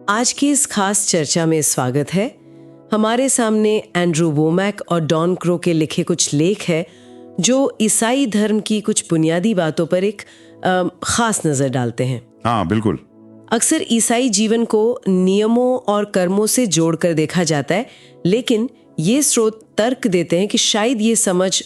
आज की इस खास चर्चा में स्वागत है। हमारे सामने एंड्रू वोमैक और डॉन क्रो के लिखे कुछ लेख हैं जो ईसाई धर्म की कुछ बुनियादी बातों पर एक खास नजर डालते हैं। हाँ बिल्कुल। अक्सर ईसाई जीवन को नियमों और कर्मों से जोड़कर देखा जाता है, लेकिन ये स्रोत तर्क देते हैं कि शायद ये समझ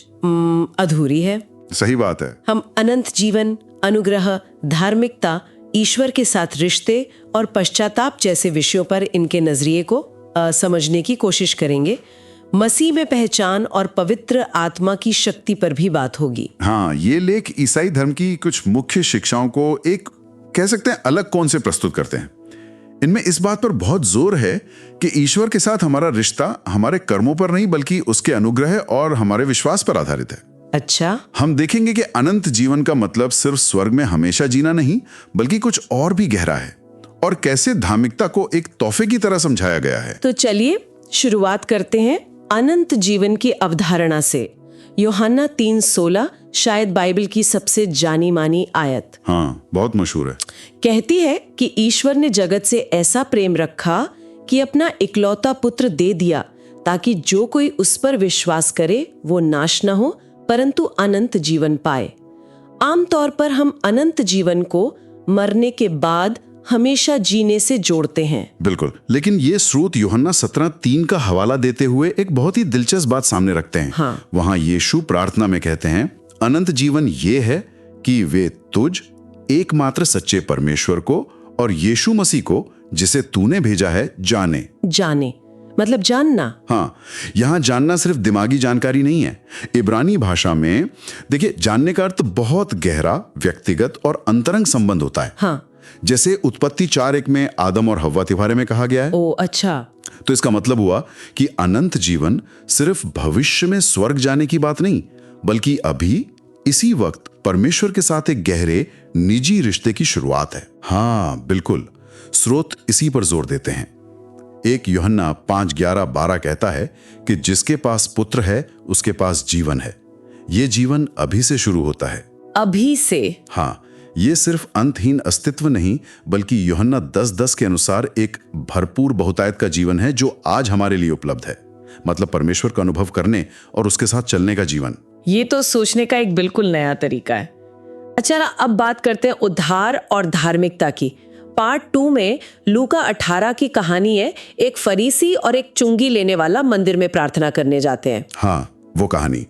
अधूरी है। सही बात है। हम अनंत जीवन, अनुग्रह, धार्मिकता, ईश्वर के साथ रिश्ते और पश्चाताप जैसे विषयों पर इनके नजरिए को समझने की कोशिश करेंगे। मसीह में पहचान और पवित्र आत्मा की शक्ति पर भी बात होगी। हाँ, ये लेख ईसाई धर्म की कुछ मुख्य शिक्षाओं को एक कह सकते हैं अलग कौन से प्रस्तुत करते हैं। इनमें इस बात पर बहुत जोर है कि ईश्वर के साथ हमारा रिश्ता हमारे कर्मों पर नहीं बल्कि उसके अनुग्रह और हमारे विश्वास पर आधारित है। अच्छा, हम देखेंगे कि अनंत जीवन का मतलब सिर्फ स्वर्ग में हमेशा जीना नहीं बल्कि कुछ और भी गहरा है और कैसे धार्मिकता को एक तोहफे की तरह समझाया गया है। तो चलिए शुरुआत करते हैं अनंत जीवन की अवधारणा से। यूहन्ना 3:16 शायद बाइबल की सबसे जानी मानी आयत। हाँ, बहुत मशहूर है। कहती है कि ईश्वर ने जगत से ऐसा प्रेम रखा कि अपना इकलौता पुत्र दे दिया ताकि जो कोई उस पर विश्वास करे वो नाश न हो परंतु अनंत जीवन पाए। आमतौर पर हम अनंत जीवन को मरने के बाद हमेशा जीने से जोड़ते हैं। बिल्कुल, लेकिन ये स्रोत यूहन्ना 17:3 का हवाला देते हुए एक बहुत ही दिलचस्प बात सामने रखते हैं। हाँ। वहां यीशु प्रार्थना में कहते हैं, अनंत जीवन ये है कि वे तुझ एकमात्र सच्चे परमेश्वर को और यीशु मसीह को जिसे तूने भेजा है जाने मतलब जानना। हाँ, यहाँ जानना सिर्फ दिमागी जानकारी नहीं है। इब्रानी भाषा में देखिए, जानने का अर्थ बहुत गहरा, व्यक्तिगत और अंतरंग संबंध होता है। हाँ। जैसे उत्पत्ति 4:1 में आदम और हव्वा के बारे में कहा गया है। ओ अच्छा। तो इसका मतलब हुआ कि अनंत जीवन सिर्फ भविष्य में स्वर्ग जाने की बात नहीं बल्कि अभी इसी वक्त परमेश्वर के साथ एक गहरे निजी रिश्ते की शुरुआत है। हाँ बिल्कुल, स्रोत इसी पर जोर देते हैं। एक यूहन्ना 5:11-12 कहता है कि जिसके पास पुत्र है उसके पास जीवन है। ये जीवन अभी से शुरू होता है। अभी से? हाँ, ये सिर्फ अंतहीन अस्तित्व नहीं बल्कि यूहन्ना 10:10 के अनुसार एक भरपूर बहुतायत का जीवन है जो आज हमारे लिए उपलब्ध है। मतलब परमेश्वर का अनुभव करने और उसके साथ चलने का जीवन। ये तो सोचने का एक बिल्कुल नया तरीका है। अच्छा, अब बात करते हैं उद्धार और धार्मिकता की। पार्ट 2 में लूका 18 की कहानी है। एक फरीसी और एक चुंगी लेने वाला मंदिर में प्रार्थना करने जाते हैं। हाँ, वो कहानी।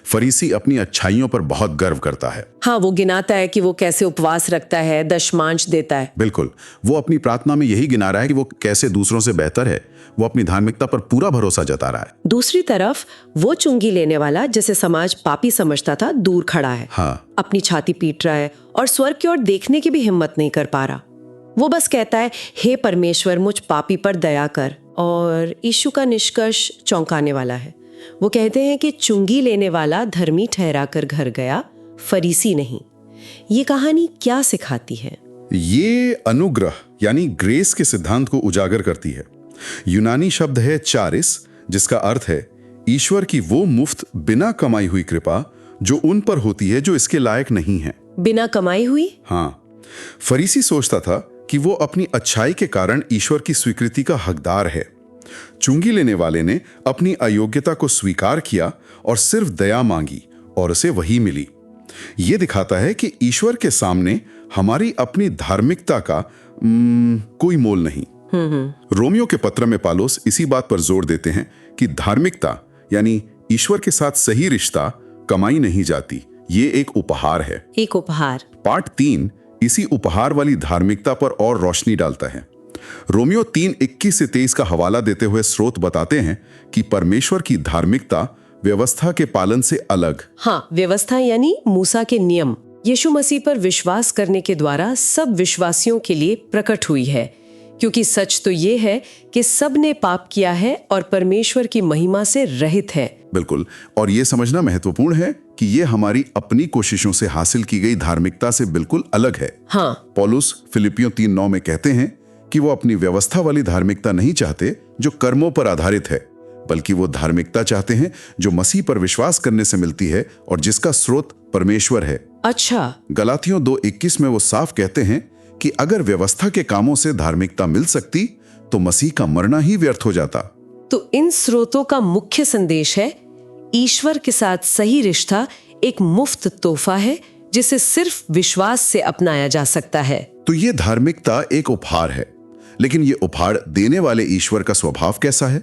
फरीसी अपनी अच्छाइयों पर बहुत गर्व करता है। हाँ, वो गिनाता है कि वो कैसे उपवास रखता है, दशमांश देता है। बिल्कुल, वो अपनी प्रार्थना में यही गिना रहा है कि वो कैसे दूसरों से बेहतर है। वो अपनी धार्मिकता पर पूरा भरोसा जता रहा है। दूसरी तरफ वो चुंगी लेने वाला, जिसे समाज पापी समझता था, दूर खड़ा है। हाँ। अपनी छाती पीट रहा है और स्वर्ग की ओर देखने की भी हिम्मत नहीं कर पा रहा। वो बस कहता है, हे परमेश्वर, मुझ पापी पर दया कर। और यीशु का निष्कर्ष चौंकाने वाला है। वो कहते हैं कि चुंगी लेने वाला धर्मी ठहरा कर घर गया, फरीसी नहीं। ये कहानी क्या सिखाती है? ये अनुग्रह यानी ग्रेस के सिद्धांत को उजागर करती है। यूनानी शब्द है चारिस, जिसका अर्थ है ईश्वर की वो मुफ्त बिना कमाई हुई कृपा जो उन पर होती है जो इसके लायक नहीं है। बिना कमाई हुई? हाँ, फरीसी सोचता था कि वो अपनी अच्छाई के कारण ईश्वर की स्वीकृति का हकदार है। चुंगी लेने वाले ने अपनी अयोग्यता को स्वीकार किया और सिर्फ दया मांगी और उसे वही मिली। यह दिखाता है कि ईश्वर के सामने हमारी अपनी धार्मिकता का कोई मोल नहीं। रोमियो के पत्र में पौलुस इसी बात पर जोर देते हैं कि धार्मिकता यानी ईश्वर के साथ सही रिश्ता कमाई नहीं जाती, ये एक उपहार है। एक उपहार। पार्ट 3 इसी उपहार वाली धार्मिकता पर और रोशनी डालता है। रोमियो 3:21-23 का हवाला देते हुए स्रोत बताते हैं कि परमेश्वर की धार्मिकता व्यवस्था के पालन से अलग। हाँ, व्यवस्था यानी मूसा के नियम यीशु मसीह पर विश्वास करने के द्वारा सब विश्वासियों के लिए प्रकट हुई है, क्योंकि सच तो ये है कि सब ने पाप किया है और परमेश्वर की महिमा से रहित है। बिल्कुल, और ये समझना महत्वपूर्ण है कि ये हमारी अपनी कोशिशों से हासिल की गई धार्मिकता से बिल्कुल अलग है। हाँ। पौलुस फिलिपियों 3:9 में कहते हैं कि वो अपनी व्यवस्था वाली धार्मिकता नहीं चाहते जो कर्मों पर आधारित है, बल्कि वो धार्मिकता चाहते हैं जो मसीह पर विश्वास करने से मिलती है और जिसका स्रोत परमेश्वर है। अच्छा। गलातियों 2:21 में वो साफ कहते हैं कि अगर व्यवस्था के कामों से धार्मिकता मिल सकती तो मसीह का मरना ही व्यर्थ हो जाता। तो इन स्रोतों का मुख्य संदेश है, ईश्वर के साथ सही रिश्ता एक मुफ्त तोहफा है जिसे सिर्फ विश्वास से अपनाया जा सकता है। तो ये धार्मिकता एक उपहार है, लेकिन ये उपहार देने वाले ईश्वर का स्वभाव कैसा है?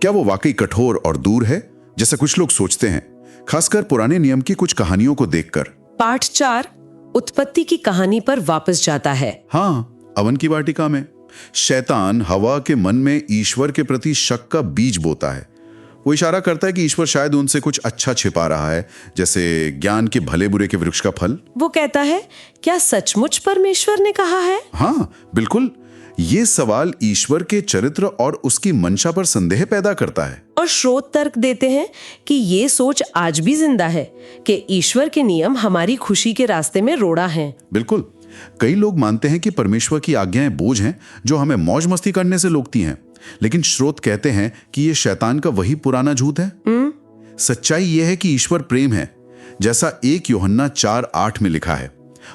क्या वो वाकई कठोर और दूर है जैसा कुछ लोग सोचते हैं, खासकर पुराने नियम की कुछ कहानियों को देखकर? पाठ 4 उत्पत्ति की कहानी पर वापस जाता है। हाँ, अवन की वाटिका में शैतान हवा के मन में ईश्वर के प्रति शक का बीज बोता है। वो इशारा करता है कि ईश्वर शायद उनसे कुछ अच्छा छिपा रहा है, जैसे ज्ञान के भले बुरे के वृक्ष का फल। वो कहता है, क्या सचमुच परमेश्वर ने कहा है? हाँ, बिल्कुल। ये सवाल ईश्वर के चरित्र और उसकी मंशा पर संदेह पैदा करता है। और स्रोत तर्क देते हैं कि ये सोच आज भी जिंदा है कि ईश्वर के नियम हमारी खुशी के रास्ते में रोड़ा हैं। बिल्कुल। कई लोग मानते हैं कि परमेश्वर की आज्ञाएं बोझ हैं जो हमें मौज मस्ती करने से रोकती हैं, लेकिन स्रोत कहते हैं कि ये शैतान का वही पुराना झूठ है। सच्चाई यह है कि ईश्वर प्रेम है, जैसा 1 यूहन्ना 4:8 में लिखा है।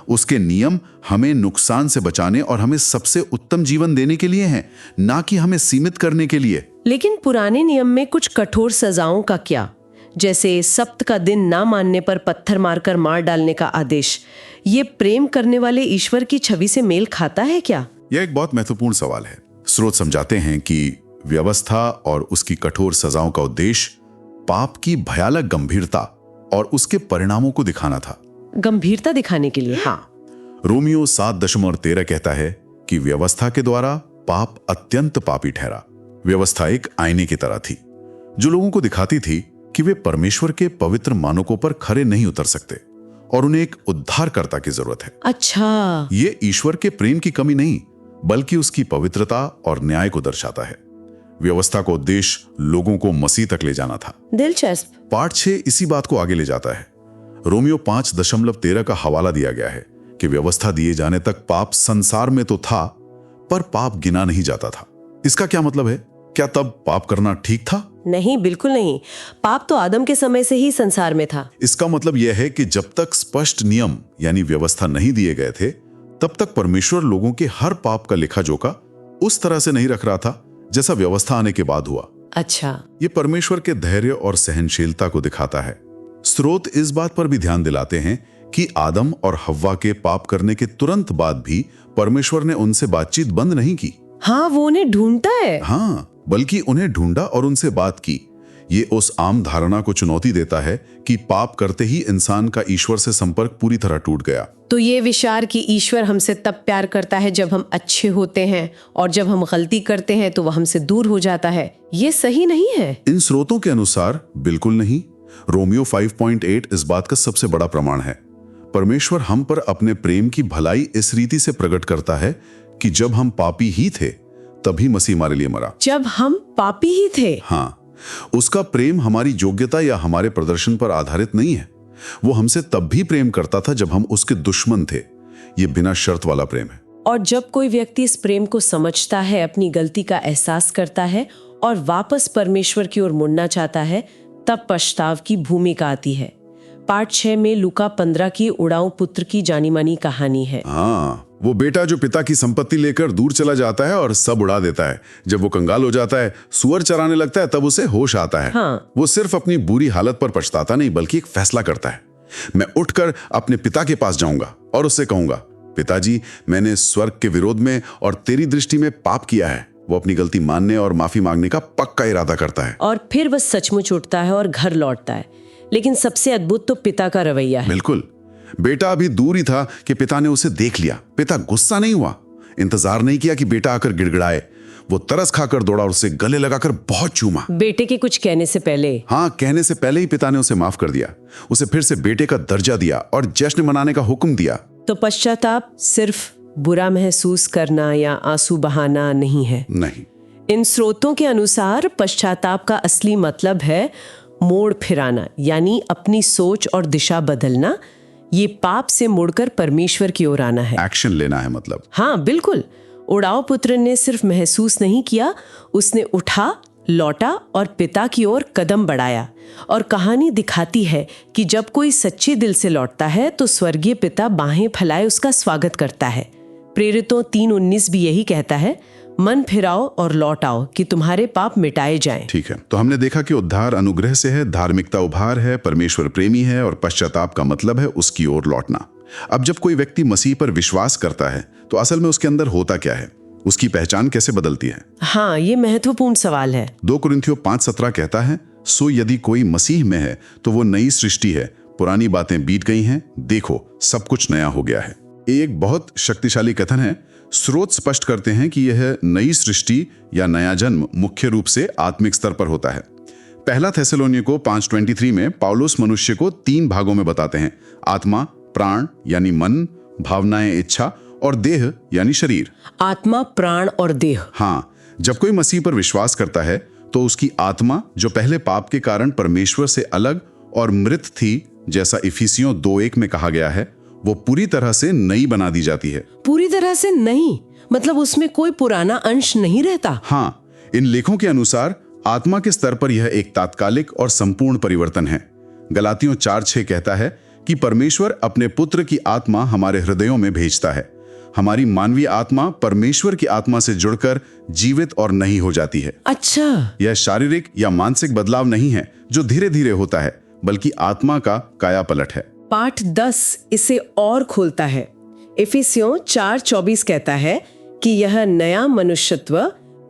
उसके नियम हमें नुकसान से बचाने और हमें सबसे उत्तम जीवन देने के लिए हैं, ना कि हमें सीमित करने के लिए। लेकिन पुराने नियम में कुछ कठोर सजाओं का क्या, जैसे सप्त का दिन ना मानने पर पत्थर मारकर मार डालने का आदेश, ये प्रेम करने वाले ईश्वर की छवि से मेल खाता है क्या? यह एक बहुत महत्वपूर्ण सवाल है। स्रोत समझाते हैं कि व्यवस्था और उसकी कठोर सजाओं का उद्देश्य पाप की भयानक गंभीरता और उसके परिणामों को दिखाना था। गंभीरता दिखाने के लिए, हाँ। रोमियो 7:13 कहता है कि व्यवस्था के द्वारा पाप अत्यंत पापी ठहरा। व्यवस्था एक आईने की तरह थी जो लोगों को दिखाती थी कि वे परमेश्वर के पवित्र मानकों पर खरे नहीं उतर सकते और उन्हें एक उद्धारकर्ता की जरूरत है। अच्छा, ये ईश्वर के प्रेम की कमी नहीं, बल्कि उसकी पवित्रता और न्याय को दर्शाता है। व्यवस्था का उद्देश्य लोगों को मसीह तक ले जाना था। दिलचस्प। पाठ 6 इसी बात को आगे ले जाता है। रोमियो 5:13 का हवाला दिया गया है कि व्यवस्था दिए जाने तक पाप संसार में तो था, पर पाप गिना नहीं जाता था। इसका क्या मतलब है? क्या तब पाप करना ठीक था? नहीं, बिल्कुल नहीं। पाप तो आदम के समय से ही संसार में था। इसका मतलब यह है कि जब तक स्पष्ट नियम यानी व्यवस्था नहीं दिए गए थे, तब तक परमेश्वर लोगों के हर पाप का लेखा जोखा उस तरह से नहीं रख रहा था जैसा व्यवस्था आने के बाद हुआ। अच्छा, ये परमेश्वर के धैर्य और सहनशीलता को दिखाता है। स्रोत इस बात पर भी ध्यान दिलाते हैं कि आदम और हव्वा के पाप करने के तुरंत बाद भी परमेश्वर ने उनसे बातचीत बंद नहीं की। हाँ, वो उन्हें ढूंढता है। हाँ, बल्कि उन्हें ढूंढा और उनसे बात की। ये उस आम धारणा को चुनौती देता है कि पाप करते ही इंसान का ईश्वर से संपर्क पूरी तरह टूट गया। तो ये विचार कि ईश्वर हमसे तब प्यार करता है जब हम अच्छे होते हैं और जब हम गलती करते हैं तो वह हमसे दूर हो जाता है, ये सही नहीं है। इन स्रोतों के अनुसार बिल्कुल नहीं। रोमियो 5:8 इस बात का सबसे बड़ा प्रमाण है। परमेश्वर हम पर अपने प्रेम की भलाई इस रीति से प्रकट करता है कि जब हम पापी ही थे तभी मसीह हमारे लिए मरा। जब हम पापी ही थे? हाँ, उसका प्रेम हमारी योग्यता या हमारे प्रदर्शन पर आधारित नहीं है। वो हमसे तब भी प्रेम करता था जब हम उसके दुश्मन थे। ये बिना शर्त वाला प्रेम है। और जब कोई व्यक्ति इस प्रेम को समझता है, अपनी गलती का एहसास करता है और वापस परमेश्वर की ओर मुड़ना चाहता है, तब पछताव की भूमिका आती है। पाठ 6 में लूका 15 की उड़ाऊ पुत्र की जानी मानी कहानी है। हाँ, वो बेटा जो पिता की संपत्ति लेकर दूर चला जाता है और सब उड़ा देता है। जब वो कंगाल हो जाता है, सुअर चराने लगता है, तब उसे होश आता है। हाँ। वो सिर्फ अपनी बुरी हालत पर पछताता नहीं, बल्कि एक फैसला करता है, मैं उठकर अपने पिता के पास जाऊंगा और उससे कहूंगा, पिताजी, मैंने स्वर्ग के विरोध में और तेरी दृष्टि में पाप किया है। वो अपनी गलती मानने और माफी मांगने का पक्का इरादा करता है। और फिर वह सचमुच उठता है और घर लौटता है। लेकिन सबसे अद्भुत तो पिता का रवैया है। बिल्कुल। बेटा अभी दूर ही था कि पिता ने उसे देख लिया। पिता गुस्सा नहीं हुआ, इंतजार नहीं किया कि बेटा आकर गिड़गिड़ाए। वो तरस खाकर दौड़ा और उसे गले लगाकर बहुत चूमा। बेटे के कुछ कहने से पहले। हाँ, कहने से पहले ही पिता ने उसे माफ कर दिया, उसे फिर से बेटे का दर्जा दिया और जश्न मनाने का हुक्म दिया। तो पश्चाताप सिर्फ बुरा महसूस करना या आंसू बहाना नहीं है। नहीं, इन स्रोतों के अनुसार पश्चाताप का असली मतलब है मोड़ फिराना, यानी अपनी सोच और दिशा बदलना। ये पाप से मुड़कर परमेश्वर की ओर आना है। एक्शन लेना है मतलब। हाँ, बिल्कुल। उड़ाऊ पुत्र ने सिर्फ महसूस नहीं किया, उसने उठा, लौटा और पिता की ओर कदम बढ़ाया। और कहानी दिखाती है कि जब कोई सच्चे दिल से लौटता है तो स्वर्गीय पिता बाहें फैलाए उसका स्वागत करता है। प्रेरितों 3:19 भी यही कहता है, मन फिराओ और लौट आओ कि तुम्हारे पाप मिटाए जाएं। ठीक है, तो हमने देखा कि उद्धार अनुग्रह से है, धार्मिकता उभार है, परमेश्वर प्रेमी है और पश्चाताप का मतलब है उसकी ओर लौटना। अब जब कोई व्यक्ति मसीह पर विश्वास करता है तो असल में उसके अंदर होता क्या है, उसकी पहचान कैसे बदलती है? हाँ, ये महत्वपूर्ण सवाल है। 2 कुरिन्थियों 5:17 कहता है, सो यदि कोई मसीह में है तो वो नई सृष्टि है, पुरानी बातें बीत गई हैं, देखो सब कुछ नया हो गया है। एक बहुत शक्तिशाली कथन है। स्रोत स्पष्ट करते हैं कि यह नई सृष्टि या नया जन्म मुख्य रूप से आत्मिक स्तर पर होता है। पहला थेसलोनियों 5:23 में पौलुस मनुष्य को 3 भागों में बताते हैं, आत्मा, प्राण यानी मन, भावनाएं, इच्छा और देह यानी शरीर। आत्मा, प्राण और देह। हाँ, जब कोई मसीह पर विश्वास करता है तो उसकी आत्मा, जो पहले पाप के कारण परमेश्वर से अलग और मृत थी, जैसा इफिसियों 2:1 में कहा गया है, वो पूरी तरह से नई बना दी जाती है। पूरी तरह से नहीं, मतलब उसमें कोई पुराना अंश नहीं रहता। हाँ, इन लेखों के अनुसार आत्मा के स्तर पर यह एक तात्कालिक और संपूर्ण परिवर्तन है। गलातियों 4:6 कहता है कि परमेश्वर अपने पुत्र की आत्मा हमारे हृदयों में भेजता है। हमारी मानवीय आत्मा परमेश्वर की आत्मा से जुड़कर जीवित और नई हो जाती है। अच्छा, यह शारीरिक या मानसिक बदलाव नहीं है जो धीरे धीरे होता है, बल्कि आत्मा का कायापलट है। पाठ 10 इसे और खोलता है। इफिसियों 4:24 कहता है कि यह नया मनुष्यत्व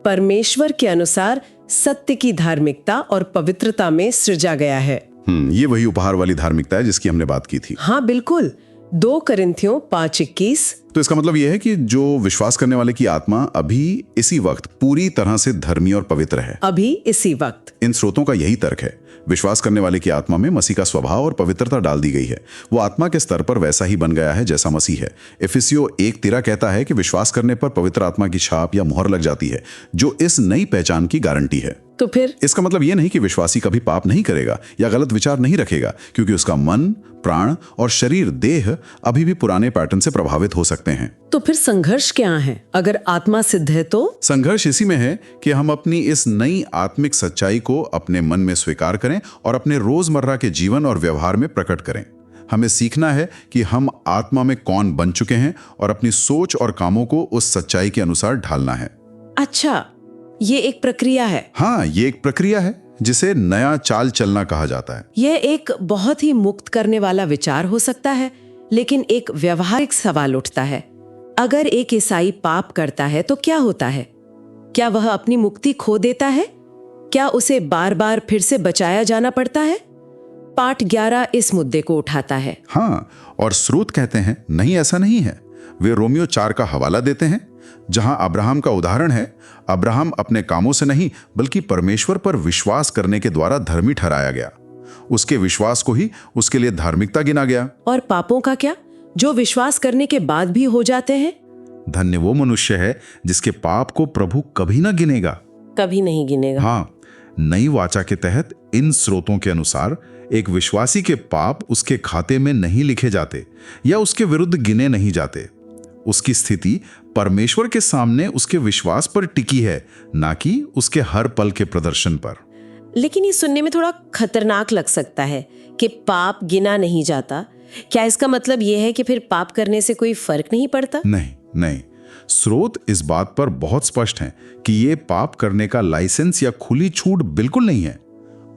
परमेश्वर के अनुसार सत्य की धार्मिकता और पवित्रता में सृजा गया है। ये वही उपहार वाली धार्मिकता है जिसकी हमने बात की थी। हाँ बिल्कुल। 2 कुरिन्थियों 5:21। तो इसका मतलब यह है कि जो विश्वास करने वाले की आत्मा अभी इसी वक्त पूरी तरह से धर्मी और पवित्र है। अभी इसी वक्त। इन स्रोतों का यही तर्क है। विश्वास करने वाले की आत्मा में मसीह का स्वभाव और पवित्रता डाल दी गई है। वो आत्मा के स्तर पर वैसा ही बन गया है जैसा मसीह है। इफिसियों 1:13 कहता है कि विश्वास करने पर पवित्र आत्मा की छाप या मोहर लग जाती है, जो इस नई पहचान की गारंटी है। तो फिर इसका मतलब यह नहीं कि विश्वासी कभी पाप नहीं करेगा या गलत विचार नहीं रखेगा, क्योंकि उसका मन, प्राण और शरीर, देह अभी भी पुराने पैटर्न से प्रभावित हो सकते हैं। तो फिर संघर्ष क्या है? अगर आत्मा सिद्ध है तो संघर्ष इसी में है कि हम अपनी इस नई आत्मिक सच्चाई को अपने मन में स्वीकार करें और अपने रोजमर्रा के जीवन और व्यवहार में प्रकट करें। हमें सीखना है कि हम आत्मा में कौन बन चुके हैं और अपनी सोच और कामों को उस सच्चाई के अनुसार ढालना है। अच्छा, ये एक प्रक्रिया है। हाँ, ये एक प्रक्रिया है जिसे नया चाल चलना कहा जाता है। यह एक बहुत ही मुक्त करने वाला विचार हो सकता है, लेकिन एक व्यवहारिक सवाल उठता है। अगर एक ईसाई पाप करता है तो क्या होता है? क्या वह अपनी मुक्ति खो देता है? क्या उसे बार बार फिर से बचाया जाना पड़ता है? पाठ 11 इस मुद्दे को उठाता है। हाँ, और स्रोत कहते हैं नहीं, ऐसा नहीं है। वे रोमियो 4 का हवाला देते हैं, जहां अब्राहम का उदाहरण है। अब्राहम अपने कामों से नहीं, बल्कि परमेश्वर पर विश्वास करने के द्वारा धर्मी ठहराया गया। उसके विश्वास को ही उसके लिए धार्मिकता गिना गया। और पापों का क्या, जो विश्वास करने के बाद भी हो जाते हैं? धन्य वो मनुष्य है जिसके पाप को प्रभु कभी ना गिनेगा। कभी नहीं गिनेगा। हाँ, नई वाचा के तहत इन स्रोतों के अनुसार एक विश्वासी के पाप उसके खाते में नहीं लिखे जाते या उसके विरुद्ध गिने नहीं जाते। उसकी स्थिति परमेश्वर के सामने उसके विश्वास पर टिकी है, ना कि उसके हर पल के प्रदर्शन पर। लेकिन ये सुनने में थोड़ा खतरनाक लग सकता है कि पाप गिना नहीं जाता। क्या इसका मतलब यह है कि फिर पाप करने से कोई फर्क नहीं पड़ता? नहीं नहीं, स्रोत इस बात पर बहुत स्पष्ट हैं कि ये पाप करने का लाइसेंस या खुली छूट बिल्कुल नहीं है।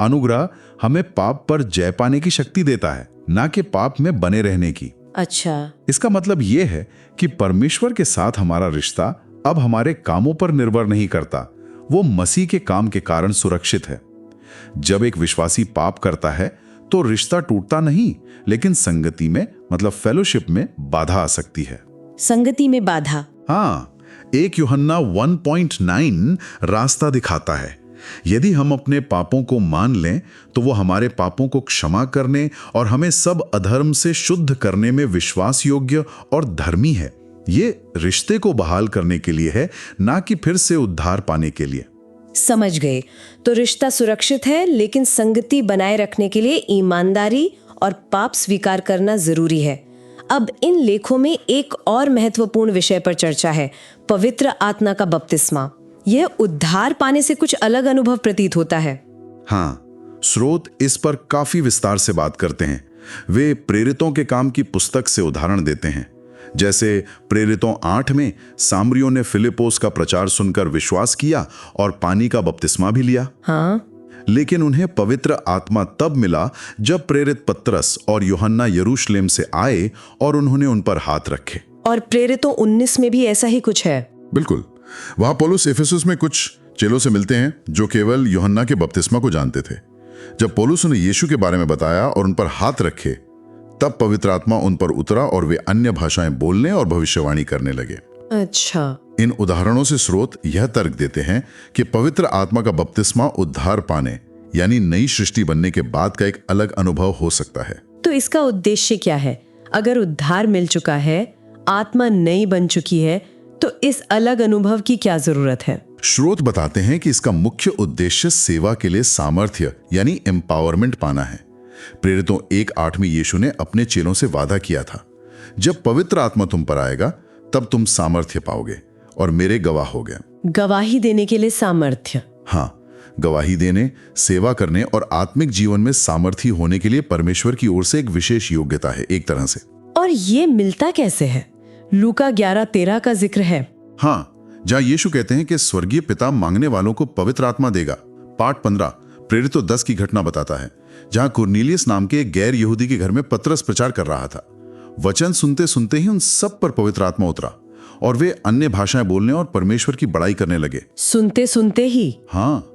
अनुग्रह हमें पाप पर जय पाने की शक्ति देता है, ना कि पाप में बने रहने की। अच्छा, इसका मतलब यह है कि परमेश्वर के साथ हमारा रिश्ता अब हमारे कामों पर निर्भर नहीं करता, वो मसीह के काम के कारण सुरक्षित है। जब एक विश्वासी पाप करता है तो रिश्ता टूटता नहीं, लेकिन संगति में, मतलब फेलोशिप में बाधा आ सकती है। संगति में बाधा? हाँ, 1 यूहन्ना 1.9 रास्ता दिखाता है। यदि हम अपने पापों को मान लें तो वो हमारे पापों को क्षमा करने और हमें सब अधर्म से शुद्ध करने में विश्वास योग्य और धर्मी है। ये रिश्ते को बहाल करने के लिए है, ना कि फिर से उद्धार पाने के लिए। समझ गए। तो रिश्ता सुरक्षित है, लेकिन संगति बनाए रखने के लिए ईमानदारी और पाप स्वीकार करना जरूरी है। अब इन लेखों में एक और महत्वपूर्ण विषय पर चर्चा है, पवित्र आत्मा का बपतिस्मा। यह उद्धार पाने से कुछ अलग अनुभव प्रतीत होता है। हाँ, स्रोत इस पर काफी विस्तार से बात करते हैं। वे प्रेरितों के काम की पुस्तक से उदाहरण देते हैं, जैसे प्रेरितों 8 में सामरियों ने फिलिपोस का प्रचार सुनकर विश्वास किया और पानी का बपतिस्मा भी लिया। हाँ, लेकिन उन्हें पवित्र आत्मा तब मिला जब प्रेरित पतरस और यूहन्ना यरूशलेम से आए और उन्होंने उन पर हाथ रखे। और प्रेरितों 19 में भी ऐसा ही कुछ है। बिल्कुल। वहां पौलुस एफेसुस में कुछ चेलों से मिलते हैं जो केवल यूहन्ना के बपतिस्मा को जानते थे। जब पौलुस उन्हें यीशु के बारे में बताया और उन पर हाथ रखे, तब पवित्र आत्मा उन पर उतरा और वे अन्य भाषाएं बोलने और भविष्यवाणी करने लगे। अच्छा, इन उदाहरणों से स्रोत यह तर्क देते हैं कि पवित्र आत्मा का बपतिस्मा उद्धार पाने यानी नई सृष्टि बनने के बाद का एक अलग अनुभव हो सकता है। तो इसका उद्देश्य क्या है? अगर उद्धार मिल चुका है, आत्मा नई बन चुकी है, तो इस अलग अनुभव की क्या जरूरत है? स्रोत बताते हैं कि इसका मुख्य उद्देश्य सेवा के लिए सामर्थ्य यानी एम्पावरमेंट पाना है। प्रेरितों 1:8 में यीशु ने अपने चेलों से वादा किया था, जब पवित्र आत्मा तुम पर आएगा तब तुम सामर्थ्य पाओगे और मेरे गवाह होगे। गवाही देने के लिए सामर्थ्य। हाँ, गवाही देने, सेवा करने और आत्मिक जीवन में सामर्थी होने के लिए परमेश्वर की ओर से एक विशेष योग्यता है, एक तरह से। और ये मिलता कैसे है? लूका 11:13 का जिक्र है। हाँ, जहां यीशु कहते हैं कि स्वर्गीय पिता मांगने वालों को पवित्र आत्मा देगा। पाठ 15 प्रेरितों 10 की घटना बताता है, जहां कुरनेलियस नाम के एक गैर यहूदी के घर में पतरस प्रचार कर रहा था। वचन सुनते सुनते ही उन सब पर पवित्र आत्मा उतरा और वे अन्य भाषाएं बोलने और परमेश्वर की बड़ाई करने लगे। सुनते सुनते ही? हाँ,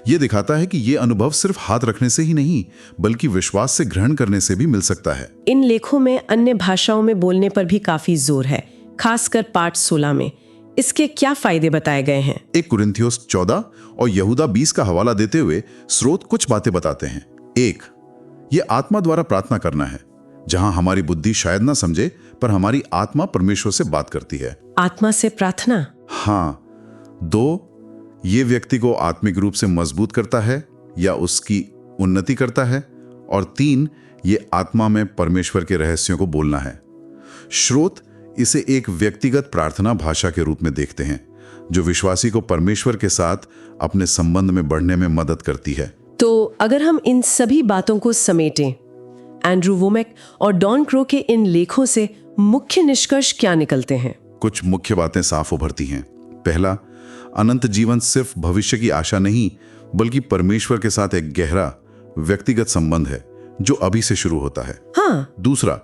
ये दिखाता है कि ये अनुभव सिर्फ हाथ रखने से ही नहीं, बल्कि विश्वास से ग्रहण करने से भी मिल सकता है। इन लेखों में अन्य भाषाओं में बोलने पर भी काफी जोर है, खासकर पाठ 16 में। इसके क्या फायदे बताए गए हैं? 1 कुरिन्थियोस 14 और यहूदा 20 का हवाला देते हुए स्रोत कुछ बातें बताते हैं। 1, ये आत्मा द्वारा प्रार्थना करना है, जहां हमारी बुद्धि शायद ना समझे पर हमारी आत्मा परमेश्वर से बात करती है। आत्मा से प्रार्थना? हाँ। 2, ये व्यक्ति को आत्मिक रूप से मजबूत करता है या उसकी उन्नति करता है। और 3, ये आत्मा में परमेश्वर के रहस्यों को बोलना है। स्रोत इसे एक व्यक्तिगत प्रार्थना भाषा के रूप में देखते हैं, जो विश्वासी को परमेश्वर के साथ अपने संबंध में बढ़ने में मदद करती है। तो अगर हम इन सभी बातों को समेटें, एंड्रू वोमैक और डॉन क्रो के इन लेखों से मुख्य निष्कर्ष क्या निकलते हैं? कुछ मुख्य बातें साफ उभरती हैं। पहला, अनंत जीवन सिर्फ भविष्य की आशा नहीं, बल्कि परमेश्वर के साथ एक गहरा व्यक्तिगत संबंध है जो अभी से शुरू होता है। हाँ। दूसरा,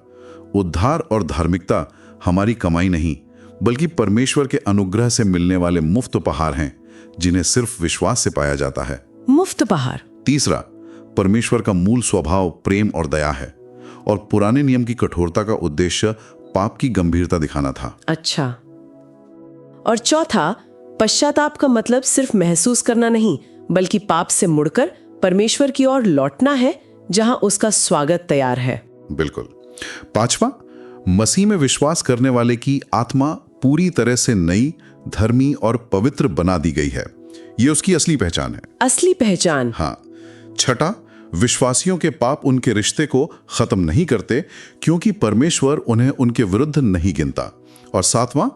उद्धार और धार्मिकता हमारी कमाई नहीं, बल्कि परमेश्वर के अनुग्रह से मिलने वाले मुफ्त उपहार हैं, जिन्हें सिर्फ विश्वास से पाया जाता है। मुफ्त उपहार। तीसरा, परमेश्वर का मूल स्वभाव प्रेम और दया है, और पुराने नियम की कठोरता का उद्देश्य पाप की गंभीरता दिखाना था। अच्छा। और चौथा, पश्चाताप का मतलब सिर्फ महसूस करना नहीं, बल्कि पाप से मुड़कर परमेश्वर की ओर लौटना है, जहां उसका स्वागत तैयार है। बिल्कुल। पांचवा, मसीह में विश्वास करने वाले की आत्मा पूरी तरह से नई, धर्मी और पवित्र बना दी गई है। ये उसकी असली पहचान है। असली पहचान। हाँ। छठा, विश्वासियों के पाप उनके रिश्ते को खत्म नहीं करते, क्योंकि परमेश्वर उन्हें उनके विरुद्ध नहीं गिनता। और सातवां,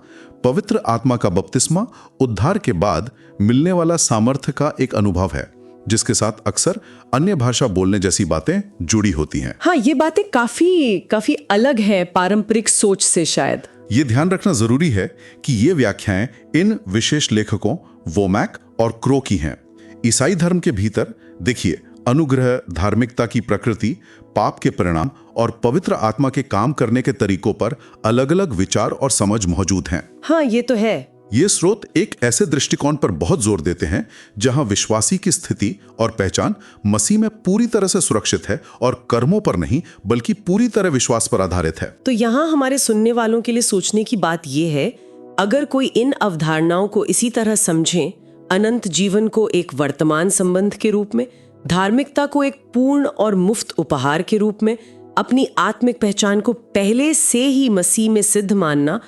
पवित्र आत्मा का बपतिस्मा उद्धार के बाद मिलने वाला सामर्थ्य का एक अनुभव है, जिसके साथ अक्सर अन्य भाषा बोलने जैसी बातें जुड़ी होती हैं। हाँ, ये बातें काफी अलग है पारंपरिक सोच से। शायद ये ध्यान रखना जरूरी है कि ये व्याख्याएं इन विशेष लेखकों वोमैक और क्रो की हैं। ईसाई धर्म के भीतर देखिए, अनुग्रह, धार्मिकता की प्रकृति, पाप के परिणाम और पवित्र आत्मा के काम करने के तरीकों पर अलग-अलग विचार और समझ मौजूद हैं। हाँ, ये तो है। ये स्रोत एक ऐसे दृष्टिकोण पर बहुत जोर देते हैं जहां विश्वासी की स्थिति और पहचान मसीह में पूरी तरह से सुरक्षित है और कर्मों पर नहीं, बल्कि पूरी तरह विश्वास पर आधारित है। तो यहाँ हमारे सुनने वालों के लिए सोचने की बात यह है, अगर कोई इन अवधारणाओं को इसी तरह समझे, अनंत जीवन को एक वर्तमान संबंध के रूप में, धार्मिकता को एक पूर्ण और मुफ्त उपहार के रूप में, अपनी आत्मिक पहचान को पहले से ही मसीह में सिद्ध मानना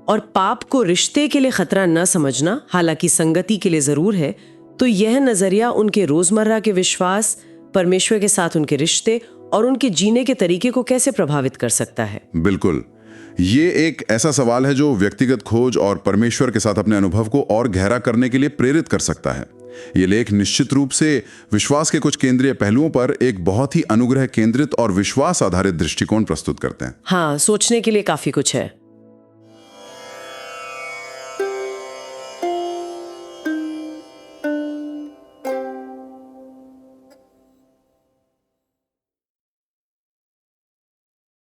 और पाप को रिश्ते के लिए खतरा न समझना, हालांकि संगति के लिए जरूर है, तो यह नजरिया उनके रोजमर्रा के विश्वास, परमेश्वर के साथ उनके रिश्ते और उनके जीने के तरीके को कैसे प्रभावित कर सकता है? बिल्कुल। ये एक ऐसा सवाल है जो व्यक्तिगत खोज और परमेश्वर के साथ अपने अनुभव को और गहरा करने के लिए प्रेरित कर सकता है। ये लेख निश्चित रूप से विश्वास के कुछ केंद्रीय पहलुओं पर एक बहुत ही अनुग्रह केंद्रित और विश्वास आधारित दृष्टिकोण प्रस्तुत करते हैं। हाँ, सोचने के लिए काफी कुछ है।